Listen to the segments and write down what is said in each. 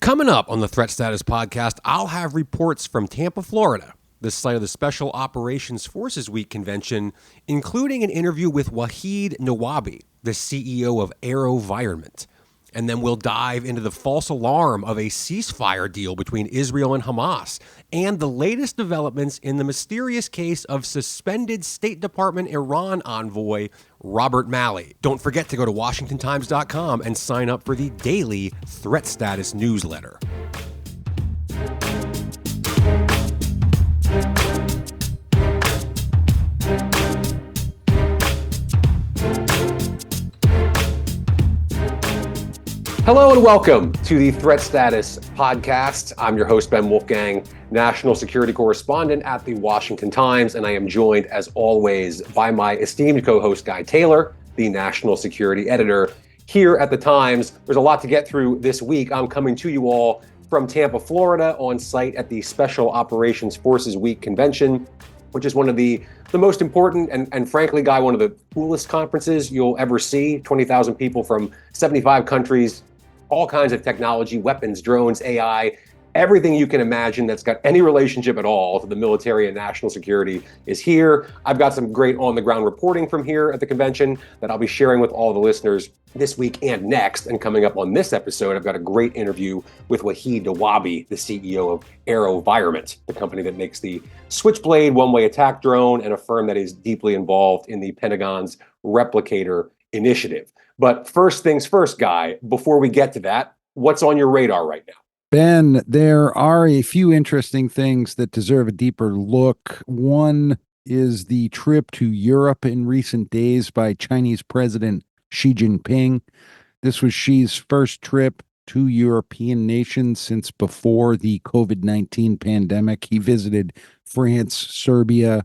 Coming up on the Threat Status Podcast, I'll have reports from Tampa, Florida, the site of the Special Operations Forces Week convention, including an interview with Wahid Nawabi, the CEO of AeroVironment. And then we'll dive into the false alarm of a ceasefire deal between Israel and Hamas and the latest developments in the mysterious case of suspended State Department Iran envoy Robert Malley. Don't forget to go to WashingtonTimes.com and sign up for the daily Threat Status newsletter. Hello and welcome to the Threat Status Podcast. I'm your host, Ben Wolfgang, national security correspondent at the Washington Times, and I am joined, as always, by my esteemed co-host, Guy Taylor, the national security editor here at the Times. There's a lot to get through this week. I'm coming to you all from Tampa, Florida, on site at the Special Operations Forces Week convention, which is one of the most important and frankly, Guy, one of the coolest conferences you'll ever see. 20,000 people from 75 countries, all kinds of technology, weapons, drones, AI, everything you can imagine that's got any relationship at all to the military and national security is here. I've got some great on-the-ground reporting from here at the convention that I'll be sharing with all the listeners this week and next. And coming up on this episode, I've got a great interview with Wahid Nawabi, the CEO of AeroVironment, the company that makes the Switchblade one-way attack drone and a firm that is deeply involved in the Pentagon's Replicator initiative. But first things first, Guy, before we get to that, what's on your radar right now? Ben, there are a few interesting things that deserve a deeper look. One is the trip to Europe in recent days by Chinese President Xi Jinping. This was Xi's first trip to European nations since before the COVID-19 pandemic. He visited France, Serbia,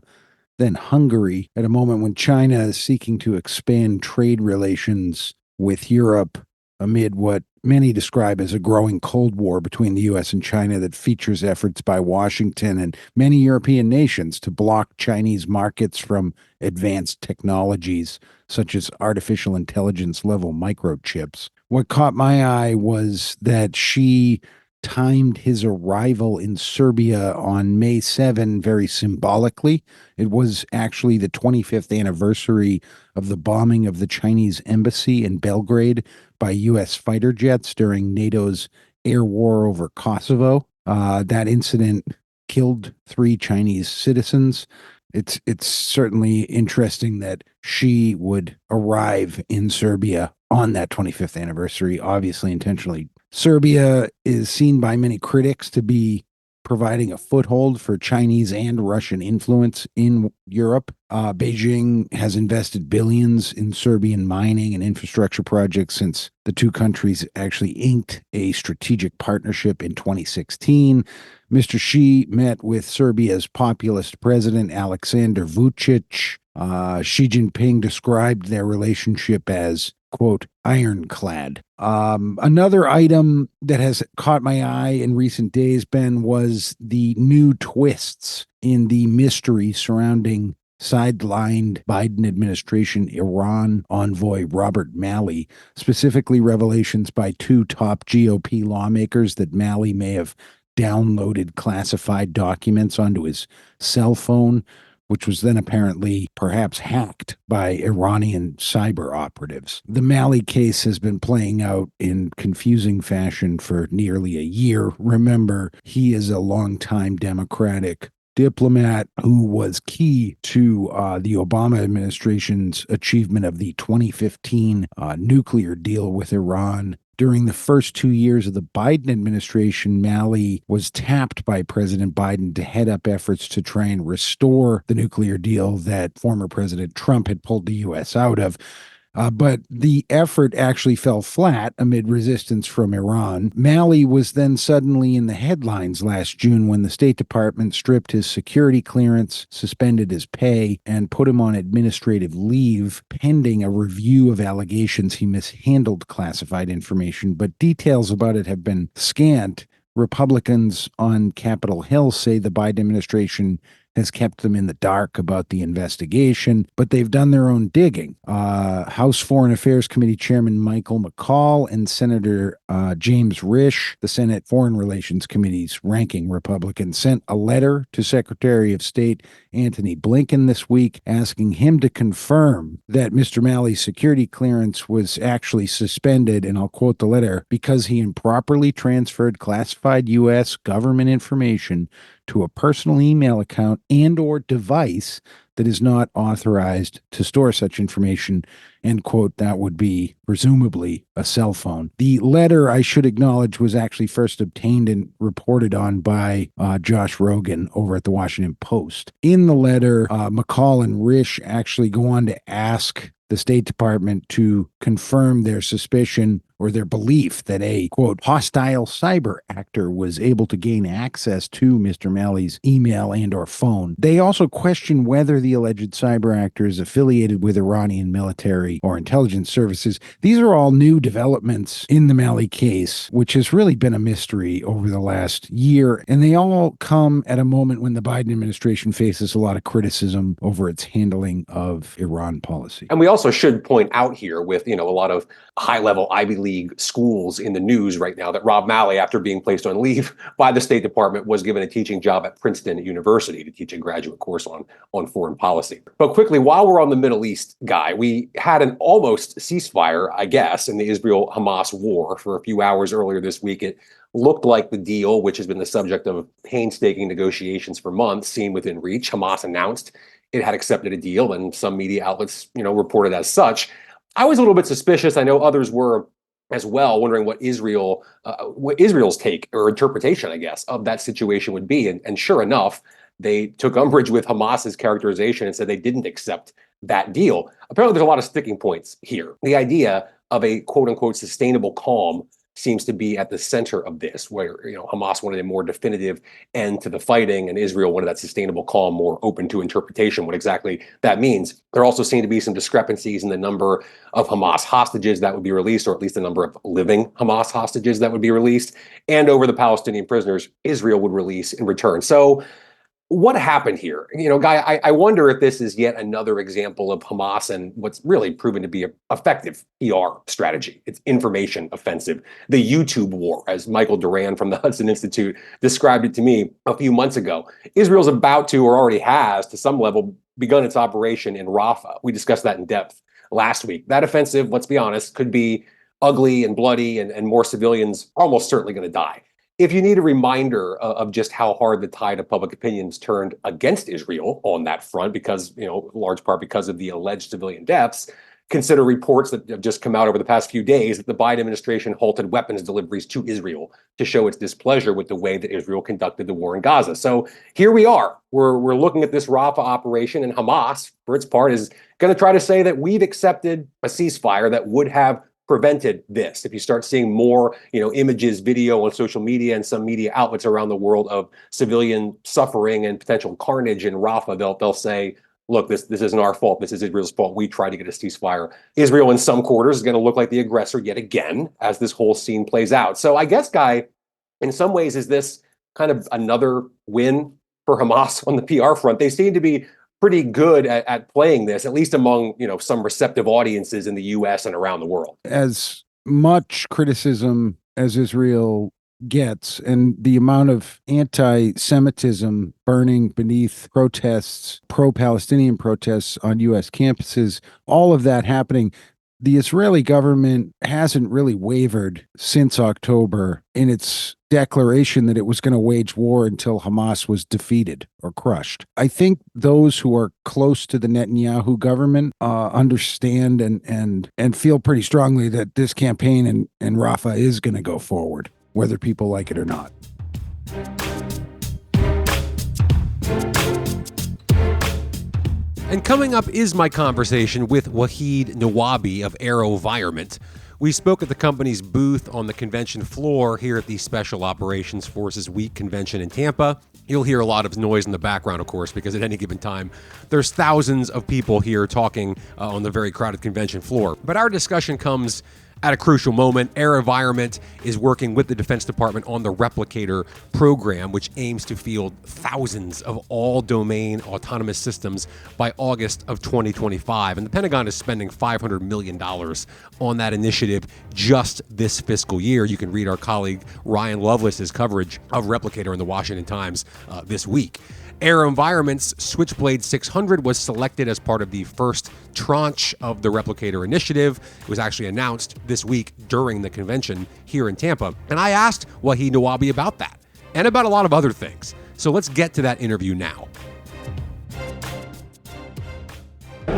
then Hungary at a moment when China is seeking to expand trade relations with Europe amid what many describe as a growing Cold War between the U.S. and China that features efforts by Washington and many European nations to block Chinese markets from advanced technologies such as artificial intelligence level microchips. What caught my eye was that Xi timed his arrival in Serbia on May 7 very symbolically. It was actually the 25th anniversary of the bombing of the Chinese embassy in Belgrade by U.S. fighter jets during NATO's air war over Kosovo. That incident killed 3 Chinese citizens. It's certainly interesting that Xi would arrive in Serbia on that 25th anniversary, obviously intentionally. Serbia is seen by many critics to be providing a foothold for Chinese and Russian influence in Europe. Beijing has invested billions in Serbian mining and infrastructure projects since the two countries actually inked a strategic partnership in 2016. Mr. Xi met with Serbia's populist president, Aleksandar Vučić. Xi Jinping described their relationship as, quote, ironclad. Another item that has caught my eye in recent days, Ben, was the new twists in the mystery surrounding sidelined Biden administration Iran envoy Robert Malley, specifically revelations by 2 top GOP lawmakers that Malley may have downloaded classified documents onto his cell phone, which was then apparently perhaps hacked by Iranian cyber operatives. The Malley case has been playing out in confusing fashion for nearly a year. Remember, he is a longtime Democratic diplomat who was key to the Obama administration's achievement of the 2015 nuclear deal with Iran. During the first 2 years of the Biden administration, Malley was tapped by President Biden to head up efforts to try and restore the nuclear deal that former President Trump had pulled the U.S. out of. But the effort actually fell flat amid resistance from Iran. Malley was then suddenly in the headlines last June when the State Department stripped his security clearance, suspended his pay, and put him on administrative leave pending a review of allegations he mishandled classified information. But details about it have been scant. Republicans on Capitol Hill say the Biden administration has kept them in the dark about the investigation, but they've done their own digging. House Foreign Affairs Committee Chairman Michael McCaul and Senator James Risch, the Senate Foreign Relations Committee's ranking Republican, sent a letter to Secretary of State Antony Blinken this week asking him to confirm that Mr. Malley's security clearance was actually suspended, and I'll quote the letter, because he improperly transferred classified U.S. government information to a personal email account and or device that is not authorized to store such information, end quote. That would be presumably a cell phone. The letter, I should acknowledge, was actually first obtained and reported on by Josh Rogan over at the Washington Post. In the letter, McCall and Risch actually go on to ask the State Department to confirm their suspicion or their belief that a, quote, hostile cyber actor was able to gain access to Mr. Malley's email and or phone. They also question whether the alleged cyber actor is affiliated with Iranian military or intelligence services. These are all new developments in the Malley case, which has really been a mystery over the last year, and they all come at a moment when the Biden administration faces a lot of criticism over its handling of Iran policy. And we also should point out here with, a lot of high-level Ivy League schools in the news right now that Rob Malley, after being placed on leave by the State Department, was given a teaching job at Princeton University to teach a graduate course on foreign policy. But quickly, while we're on the Middle East, Guy, we had an almost ceasefire, I guess, in the Israel-Hamas war for a few hours earlier this week. It looked like the deal, which has been the subject of painstaking negotiations for months, seemed within reach. Hamas announced it had accepted a deal, and some media outlets, reported as such. I was a little bit suspicious. I know others were as well, wondering what Israel's take or interpretation, I guess, of that situation would be. And sure enough, they took umbrage with Hamas's characterization and said they didn't accept that deal. Apparently, there's a lot of sticking points here. The idea of a quote unquote sustainable calm seems to be at the center of this, where Hamas wanted a more definitive end to the fighting, and Israel wanted that sustainable calm, more open to interpretation, what exactly that means. There also seem to be some discrepancies in the number of Hamas hostages that would be released, or at least the number of living Hamas hostages that would be released, and over the Palestinian prisoners Israel would release in return. So what happened here? Guy, I wonder if this is yet another example of Hamas and what's really proven to be an effective PR strategy. It's information offensive. The YouTube war, as Michael Duran from the Hudson Institute described it to me a few months ago. Israel's about to, or already has, to some level, begun its operation in Rafah. We discussed that in depth last week. That offensive, let's be honest, could be ugly and bloody, and more civilians are almost certainly going to die. If you need a reminder of just how hard the tide of public opinion's turned against Israel on that front, because, large part because of the alleged civilian deaths, consider reports that have just come out over the past few days that the Biden administration halted weapons deliveries to Israel to show its displeasure with the way that Israel conducted the war in Gaza. So here we are. We're looking at this Rafah operation, and Hamas, for its part, is going to try to say that we've accepted a ceasefire that would have prevented this. If you start seeing more, images, video on social media and some media outlets around the world of civilian suffering and potential carnage in Rafah, they'll say, look, this isn't our fault. This is Israel's fault. We tried to get a ceasefire. Israel, in some quarters, is going to look like the aggressor yet again as this whole scene plays out. So I guess, Guy, in some ways, is this kind of another win for Hamas on the PR front? They seem to be pretty good at playing this, at least among, some receptive audiences in the U.S. and around the world. As much criticism as Israel gets, and the amount of anti-Semitism burning beneath protests, pro-Palestinian protests on U.S. campuses, all of that happening, the Israeli government hasn't really wavered since October in its declaration that it was going to wage war until Hamas was defeated or crushed. I think those who are close to the Netanyahu government understand and feel pretty strongly that this campaign in Rafah is going to go forward, whether people like it or not. And coming up is my conversation with Wahid Nawabi of AeroVironment. We spoke at the company's booth on the convention floor here at the Special Operations Forces Week convention in Tampa. You'll hear a lot of noise in the background, of course, because at any given time, there's thousands of people here talking on the very crowded convention floor. But our discussion comes At a crucial moment, AeroVironment is working with the Defense Department on the Replicator program, which aims to field thousands of all-domain autonomous systems by August of 2025. And the Pentagon is spending $500 million on that initiative just this fiscal year. You can read our colleague Ryan Lovelace's coverage of Replicator in the Washington Times this week. AeroVironment's Switchblade 600 was selected as part of the first tranche of the Replicator initiative. It was actually announced this week during the convention here in Tampa. And I asked Wahid Nawabi about that and about a lot of other things. So let's get to that interview now.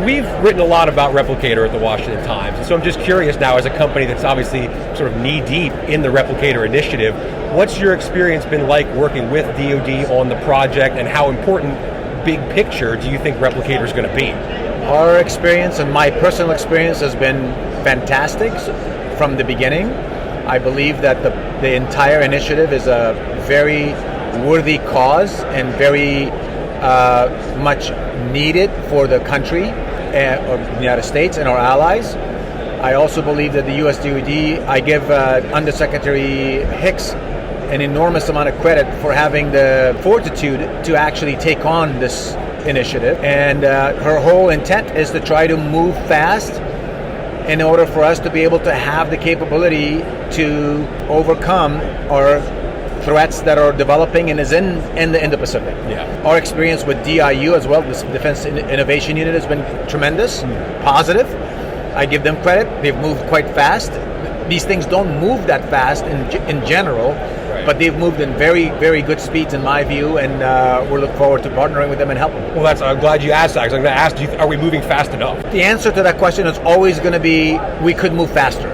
We've written a lot about Replicator at the Washington Times, and so I'm just curious now, as a company that's obviously sort of knee-deep in the Replicator initiative, what's your experience been like working with DoD on the project, and how important, big picture, do you think Replicator is going to be? Our experience and my personal experience has been fantastic from the beginning. I believe that the entire initiative is a very worthy cause and very much needed for the country of the United States and our allies. I also believe that the U.S. DoD, I give Undersecretary Hicks an enormous amount of credit for having the fortitude to actually take on this initiative. And her whole intent is to try to move fast in order for us to be able to have the capability to overcome our threats that are developing and is in the Indo-Pacific. Yeah. Our experience with DIU as well, this Defense Innovation Unit, has been tremendous, positive. I give them credit. They've moved quite fast. These things don't move that fast in general, but they've moved in very, very good speeds in my view, and we look forward to partnering with them and helping. Well, I'm glad you asked that, because I'm going to ask you, are we moving fast enough? The answer to that question is always going to be, we could move faster,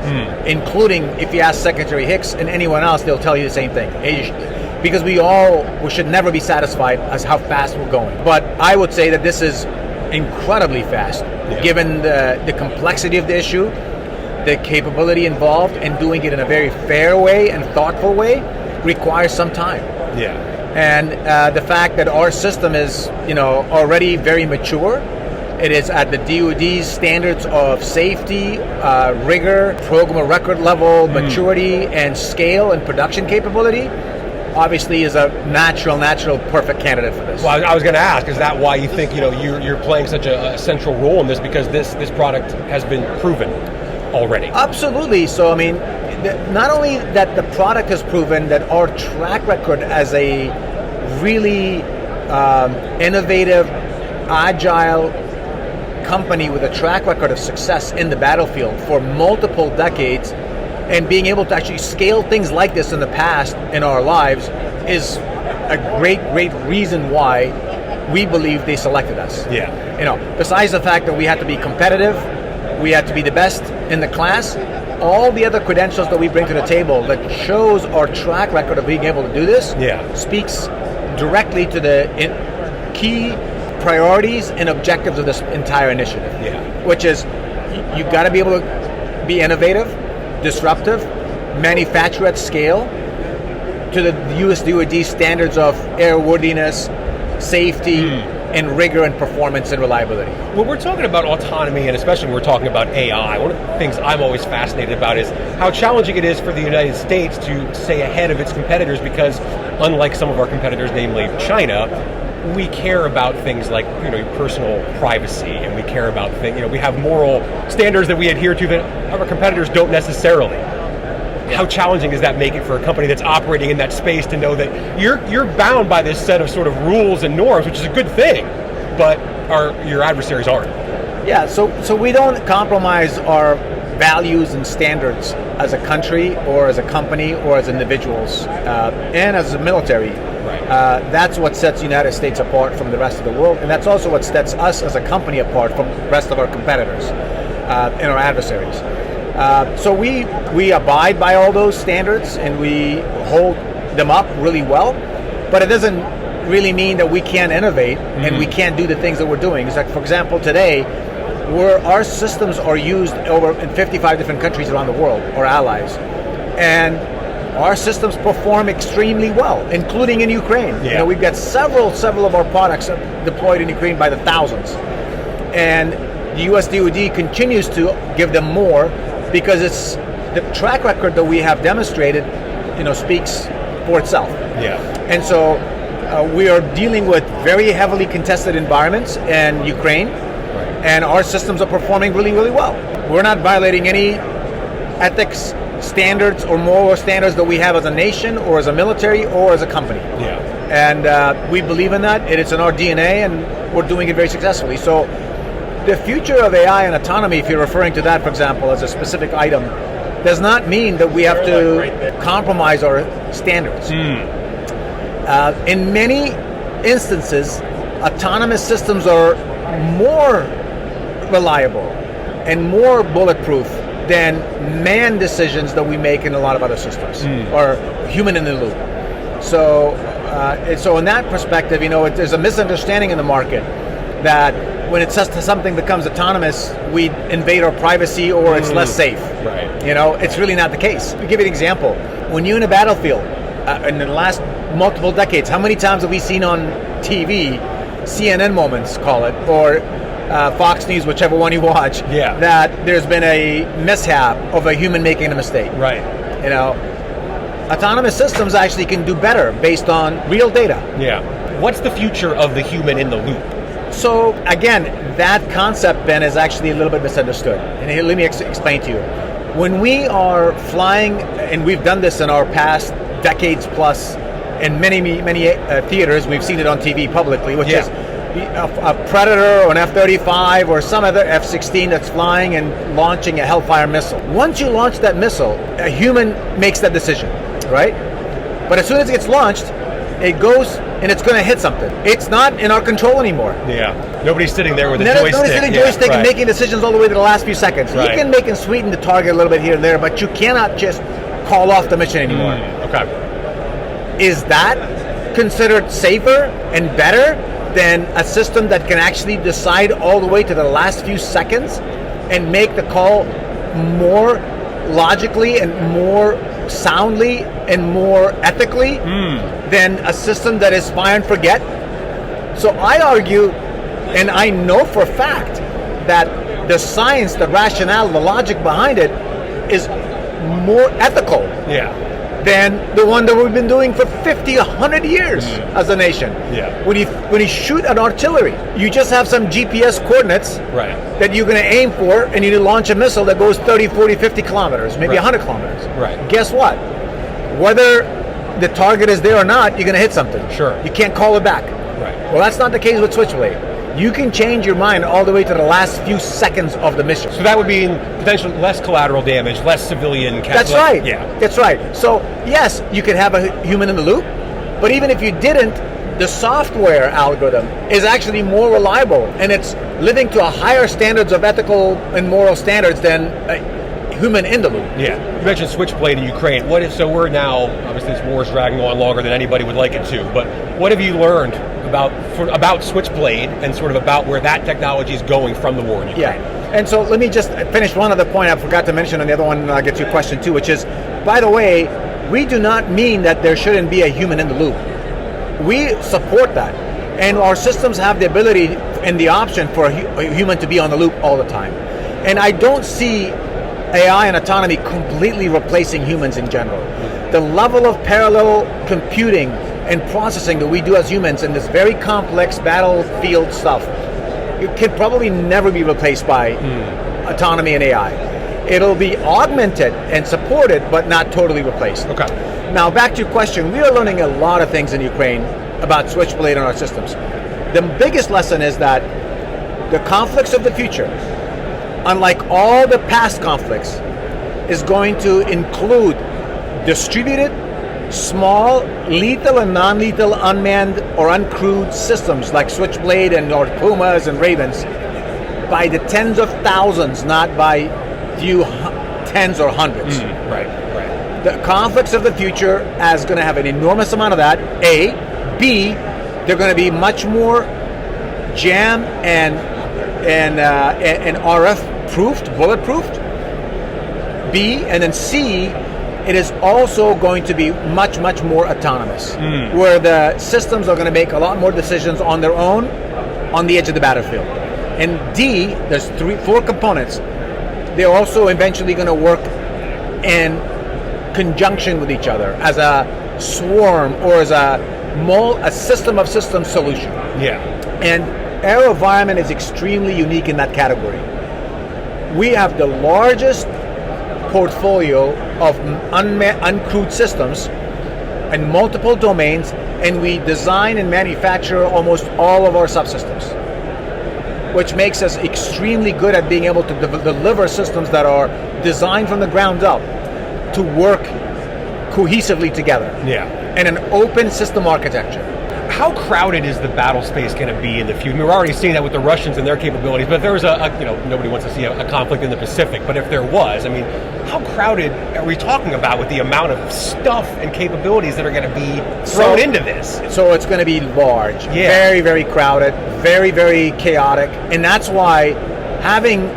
including if you ask Secretary Hicks and anyone else, they'll tell you the same thing. Because we should never be satisfied as how fast we're going. But I would say that this is incredibly fast, given the complexity of the issue, the capability involved, and doing it in a very fair way and thoughtful way requires some time. Yeah. And the fact that our system is, already very mature, it is at the DoD's standards of safety, rigor, program of record level, maturity, and scale and production capability, obviously is a natural, perfect candidate for this. Well, I was going to ask, is that why you think you're playing such a central role in this, because this product has been proven already? Absolutely. So, not only that the product has proven, that our track record as a really innovative, agile company with a track record of success in the battlefield for multiple decades, and being able to actually scale things like this in the past in our lives, is a great reason why we believe they selected us. Yeah. Besides the fact that we had to be competitive, we had to be the best in the class, all the other credentials that we bring to the table that shows our track record of being able to do this speaks directly to the key priorities and objectives of this entire initiative. Yeah. Which is, you've got to be able to be innovative, disruptive, manufacture at scale to the U.S. DoD standards of airworthiness, safety, and rigor and performance and reliability. When we're talking about autonomy, and especially when we're talking about AI, one of the things I'm always fascinated about is how challenging it is for the United States to stay ahead of its competitors, because unlike some of our competitors, namely China, we care about things like personal privacy, and we care about things, we have moral standards that we adhere to that our competitors don't necessarily. How challenging does that make it for a company that's operating in that space to know that you're bound by this set of sort of rules and norms, which is a good thing, but your adversaries aren't? Yeah, so we don't compromise our values and standards as a country or as a company or as individuals and as a military. Right. That's what sets the United States apart from the rest of the world, and that's also what sets us as a company apart from the rest of our competitors and our adversaries. So we abide by all those standards and we hold them up really well, but it doesn't really mean that we can't innovate and we can't do the things that we're doing. It's like, for example, today, our systems are used over in 55 different countries around the world, our allies, and our systems perform extremely well, including in Ukraine. Yeah. We've got several of our products deployed in Ukraine by the thousands, and the U.S. DoD continues to give them more, because it's the track record that we have demonstrated, speaks for itself. Yeah. And so we are dealing with very heavily contested environments in Ukraine, and our systems are performing really, really well. We're not violating any ethics standards or moral standards that we have as a nation or as a military or as a company. Yeah. And we believe in that, and it's in our DNA, and we're doing it very successfully. So the future of AI and autonomy, if you're referring to that, for example, as a specific item, does not mean that we have to compromise our standards. In many instances, autonomous systems are more reliable and more bulletproof than man decisions that we make in a lot of other systems, or human in the loop. So in that perspective, there's a misunderstanding in the market that when it says something becomes autonomous, we invade our privacy or it's less safe. Right. It's really not the case. To give you an example, when you're in a battlefield, in the last multiple decades, how many times have we seen on TV, CNN moments, call it, or Fox News, whichever one you watch, that there's been a mishap of a human making a mistake. Right. Autonomous systems actually can do better based on real data. Yeah. What's the future of the human in the loop? So again, that concept, Ben, is actually a little bit misunderstood. And here, let me explain to you. When we are flying, and we've done this in our past decades plus, in many theaters, we've seen it on TV publicly, which is a Predator or an F-35 or some other F-16 that's flying and launching a Hellfire missile. Once you launch that missile, a human makes that decision, right? But as soon as it gets launched, it goes and it's going to hit something. It's not in our control anymore. Yeah. Nobody's sitting there with a joystick. Nobody's sitting joystick and making decisions all the way to the last few seconds. Right. You can make and sweeten the target a little bit here and there, but you cannot just call off the mission anymore. Okay. Is that considered safer and better than a system that can actually decide all the way to the last few seconds and make the call more logically and more soundly and more ethically than a system that is fire and forget? So I argue, and I know for a fact, that the science, the rationale, the logic behind it is more ethical than the one that we've been doing for 50, 100 years as a nation. Yeah. When you shoot an artillery, you just have some GPS coordinates that you're going to aim for, and you launch a missile that goes 30, 40, 50 kilometers, maybe 100 kilometers. Right. Guess what? Whether the target is there or not, you're going to hit something. Sure. You can't call it back. Right. Well, that's not the case with Switchblade. You can change your mind all the way to the last few seconds of the mission. So that would mean potentially less collateral damage, less civilian casualties. That's right. Yeah. That's right. So, yes, you could have a human in the loop, but even if you didn't, the software algorithm is actually more reliable, and it's living to a higher standards of ethical and moral standards than a human in the loop. Yeah. You mentioned Switchblade in Ukraine. So we're now, obviously this war is dragging on longer than anybody would like it to, but what have you learned about Switchblade and sort of about where that technology is going from the war in Ukraine? Yeah, and so let me just finish one other point I forgot to mention, and the other one I'll get to your question too, which is, by the way, we do not mean that there shouldn't be a human in the loop. We support that, and our systems have the ability and the option for a human to be on the loop all the time. And I don't see AI and autonomy completely replacing humans in general. The level of parallel computing and processing that we do as humans in this very complex battlefield stuff, it can probably never be replaced by autonomy and AI. It'll be augmented and supported, but not totally replaced. Okay. Now, back to your question, we are learning a lot of things in Ukraine about Switchblade and our systems. The biggest lesson is that the conflicts of the future, unlike all the past conflicts, is going to include distributed, small, lethal and non-lethal unmanned or uncrewed systems like Switchblade and or Pumas and Ravens by the tens of thousands, not by few tens or hundreds. Right. The conflicts of the future is going to have an enormous amount of that, A. B, they're going to be much more jam and RF-proofed, bulletproofed. B, and then C, it is also going to be much, much more autonomous, where the systems are going to make a lot more decisions on their own on the edge of the battlefield. And D, there's 4 components. They're also eventually going to work in conjunction with each other as a swarm or as a system of systems solution. Yeah. And AeroVironment is extremely unique in that category. We have the largest portfolio of uncrewed systems in multiple domains, and we design and manufacture almost all of our subsystems, which makes us extremely good at being able to deliver systems that are designed from the ground up to work cohesively together. Yeah. And an open system architecture. How crowded is the battle space going to be in the future? I mean, we're already seeing that with the Russians and their capabilities, but if there was nobody wants to see a conflict in the Pacific, but if there was, I mean, how crowded are we talking about with the amount of stuff and capabilities that are going to be thrown into this? So it's going to be large, very, very crowded, very, very chaotic, and that's why having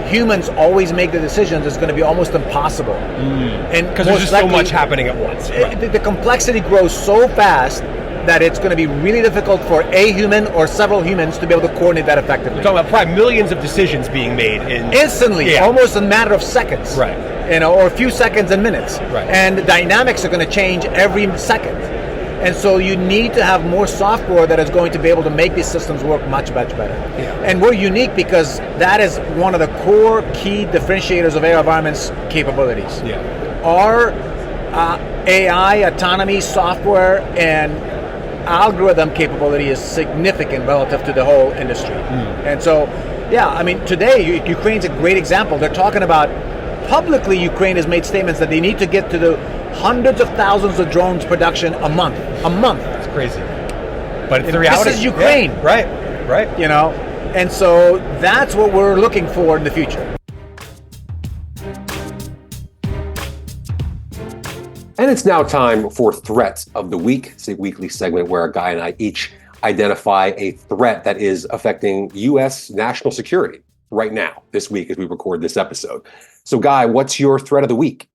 humans always make the decisions is going to be almost impossible. And because there's just so much happening at once. Right. The complexity grows so fast that it's going to be really difficult for a human or several humans to be able to coordinate that effectively. We're talking about probably millions of decisions being made instantly, almost in a matter of seconds, right? Or a few seconds and minutes, right? And the dynamics are going to change every second, and so you need to have more software that is going to be able to make these systems work much, much better. Yeah. And we're unique because that is one of the core key differentiators of AeroVironment's capabilities. Yeah. Our AI, autonomy, software, and algorithm capability is significant relative to the whole industry. And so, yeah, I mean, today, Ukraine's a great example. They're talking about, publicly, Ukraine has made statements that they need to get to the hundreds of thousands of drones production a month. That's crazy. But it's the reality. This is Ukraine. Yeah, right. And so that's what we're looking for in the future. And it's now time for Threats of the Week. It's a weekly segment where a guy and I each identify a threat that is affecting U.S. national security right now, this week, as we record this episode. So, Guy, what's your threat of the week?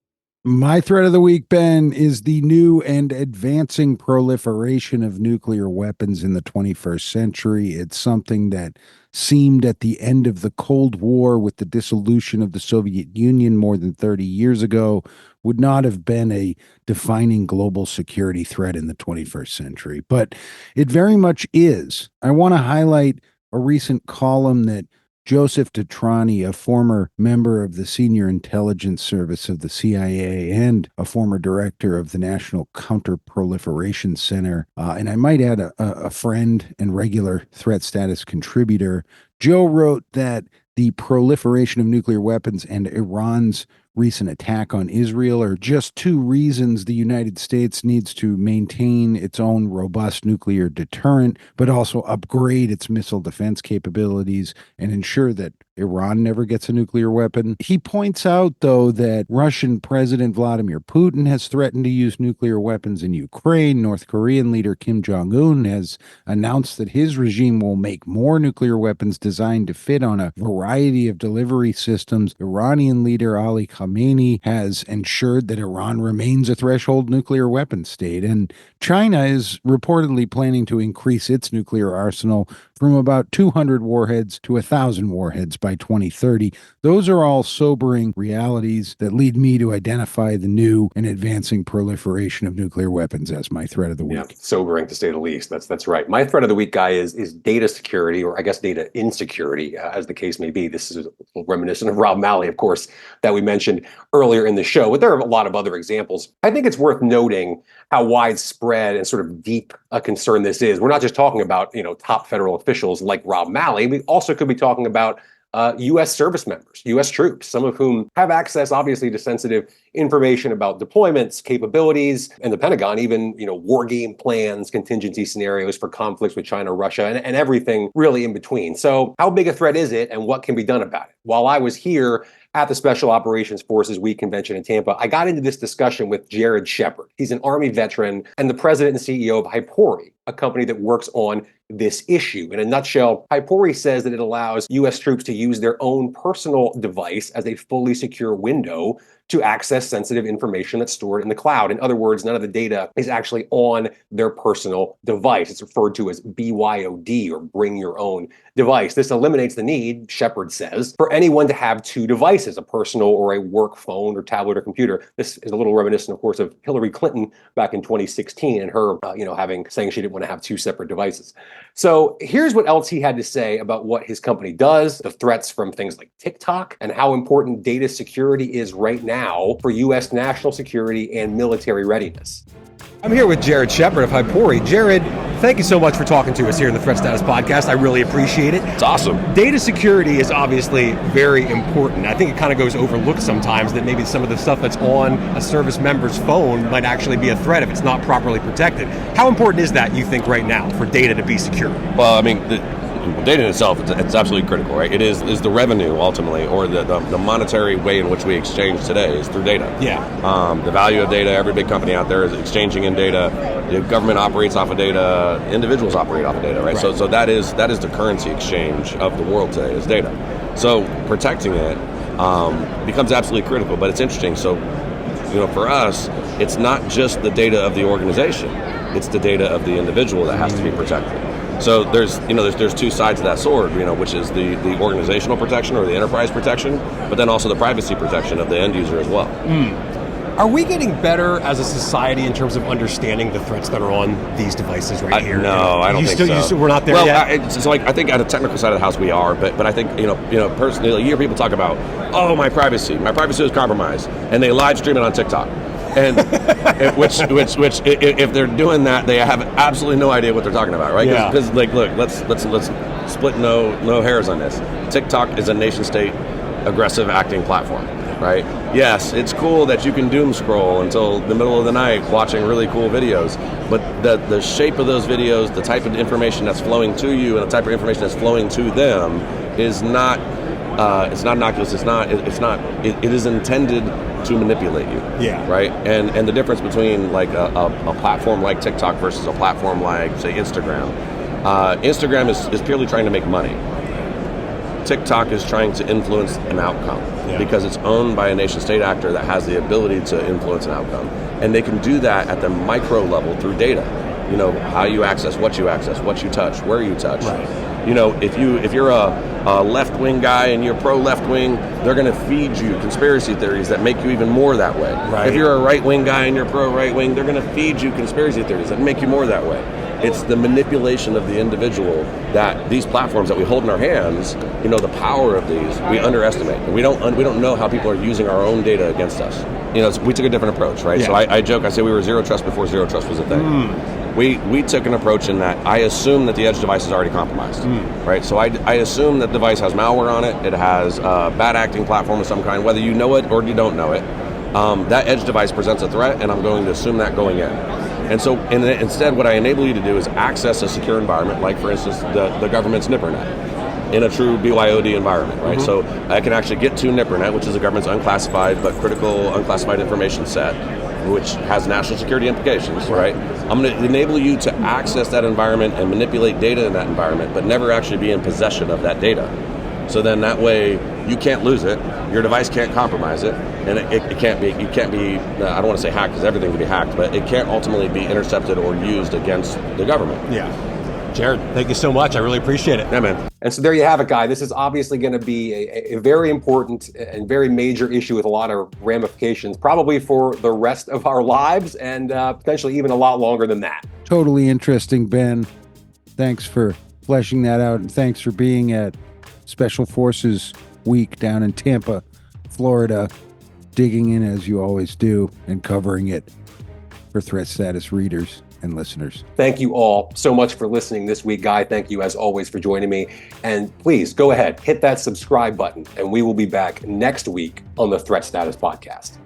My threat of the week, Ben, is the new and advancing proliferation of nuclear weapons in the 21st century. It's something that seemed at the end of the Cold War with the dissolution of the Soviet Union more than 30 years ago would not have been a defining global security threat in the 21st century, but it very much is. I want to highlight a recent column that Joseph Detrani, a former member of the Senior Intelligence Service of the CIA and a former director of the National Counterproliferation Center, and I might add a friend and regular threat status contributor, Joe wrote that the proliferation of nuclear weapons and Iran's recent attack on Israel are just two reasons the United States needs to maintain its own robust nuclear deterrent, but also upgrade its missile defense capabilities and ensure that Iran never gets a nuclear weapon. He points out, though, that Russian President Vladimir Putin has threatened to use nuclear weapons in Ukraine. North Korean leader Kim Jong-un has announced that his regime will make more nuclear weapons designed to fit on a variety of delivery systems. Iranian leader Ali Khamenei has ensured that Iran remains a threshold nuclear weapon state. And China is reportedly planning to increase its nuclear arsenal from about 200 warheads to 1,000 warheads by 2030. Those are all sobering realities that lead me to identify the new and advancing proliferation of nuclear weapons as my threat of the week. Yeah, sobering to say the least. That's right. My threat of the week, Guy, is data security, or I guess data insecurity, as the case may be. This is reminiscent of Rob Malley, of course, that we mentioned earlier in the show, but there are a lot of other examples. I think it's worth noting how widespread and sort of deep a concern this is. We're not just talking about, top federal officials like Rob Malley. We also could be talking about U.S. service members, U.S. troops, some of whom have access, obviously, to sensitive information about deployments, capabilities, and the Pentagon, even, war game plans, contingency scenarios for conflicts with China, Russia, and everything really in between. So how big a threat is it, and what can be done about it? While I was here at the Special Operations Forces Week convention in Tampa, I got into this discussion with Jared Shepard. He's an Army veteran and the president and CEO of Hypori, a company that works on this issue. In a nutshell, Hypori says that it allows U.S. troops to use their own personal device as a fully secure window to access sensitive information that's stored in the cloud. In other words, none of the data is actually on their personal device. It's referred to as BYOD, or bring your own device. This eliminates the need, Shepard says, for anyone to have two devices, a personal or a work phone or tablet or computer. This is a little reminiscent, of course, of Hillary Clinton back in 2016 and her, saying she didn't want to have two separate devices. So here's what else he had to say about what his company does, the threats from things like TikTok, and how important data security is right now for U.S. national security and military readiness. I'm here with Jared Shepard of Hypori. Jared, thank you so much for talking to us here in the Threat Status Podcast. I really appreciate it. It's awesome. Data security is obviously very important. I think it kind of goes overlooked sometimes that maybe some of the stuff that's on a service member's phone might actually be a threat if it's not properly protected. How important is that, you think, right now for data to be secure? Well, I mean, data in itself, it's absolutely critical, right? It is the revenue, ultimately, or the monetary way in which we exchange today is through data. Yeah. The value of data, every big company out there is exchanging in data. The government operates off of data. Individuals operate off of data, right? So that is the currency exchange of the world today, is data. So protecting it becomes absolutely critical, but it's interesting. So, for us, it's not just the data of the organization. It's the data of the individual that has to be protected. So there's two sides of that sword, which is the organizational protection or the enterprise protection, but then also the privacy protection of the end user as well. Are we getting better as a society in terms of understanding the threats that are on these devices right here? No, I don't think so. We're not there yet? I think at a technical side of the house we are, but I think, personally, you hear people talk about, my privacy was compromised, and they live stream it on TikTok. And which if they're doing that, they have absolutely no idea what they're talking about, right? Because look, let's split no hairs on this. TikTok is a nation state aggressive acting platform, right? Yes, it's cool that you can doom scroll until the middle of the night watching really cool videos, but the shape of those videos, the type of information that's flowing to you, and the type of information that's flowing to them is not. It's not innocuous. It is intended to manipulate you. Yeah. Right. And the difference between like a platform like TikTok versus a platform like, say, Instagram. Instagram is purely trying to make money. TikTok is trying to influence an outcome because it's owned by a nation state actor that has the ability to influence an outcome, and they can do that at the micro level through data. How you access, what you touch, where you touch. Right. If you're a left-wing guy and you're pro-left-wing, they're going to feed you conspiracy theories that make you even more that way. Right. If you're a right-wing guy and you're pro-right-wing, they're going to feed you conspiracy theories that make you more that way. It's the manipulation of the individual that these platforms that we hold in our hands, the power of these, we underestimate. And we don't know how people are using our own data against us. We took a different approach, right? Yeah. So I joke, I say we were zero trust before zero trust was a thing. We took an approach in that I assume that the edge device is already compromised, right? So I assume that the device has malware on it. It has a bad acting platform of some kind, whether you know it or you don't know it. That edge device presents a threat, and I'm going to assume that going in. And so instead, what I enable you to do is access a secure environment, like, for instance, the government's NIPRNet, in a true BYOD environment, right? So I can actually get to NIPRNet, which is the government's unclassified but critical unclassified information set, which has national security implications, right? I'm going to enable you to access that environment and manipulate data in that environment, but never actually be in possession of that data. So then that way you can't lose it, your device can't compromise it, and it can't be, I don't want to say hacked because everything can be hacked, but it can't ultimately be intercepted or used against the government. Yeah. Jared, thank you so much. I really appreciate it. Yeah, man. And so there you have it, guys. This is obviously going to be a very important and very major issue with a lot of ramifications, probably for the rest of our lives and potentially even a lot longer than that. Totally interesting, Ben. Thanks for fleshing that out, and thanks for being at Special Forces Week down in Tampa, Florida, digging in as you always do and covering it for Threat Status readers and listeners. Thank you all so much for listening this week, Guy. Thank you as always for joining me. And please go ahead, hit that subscribe button, and we will be back next week on the Threat Status Podcast.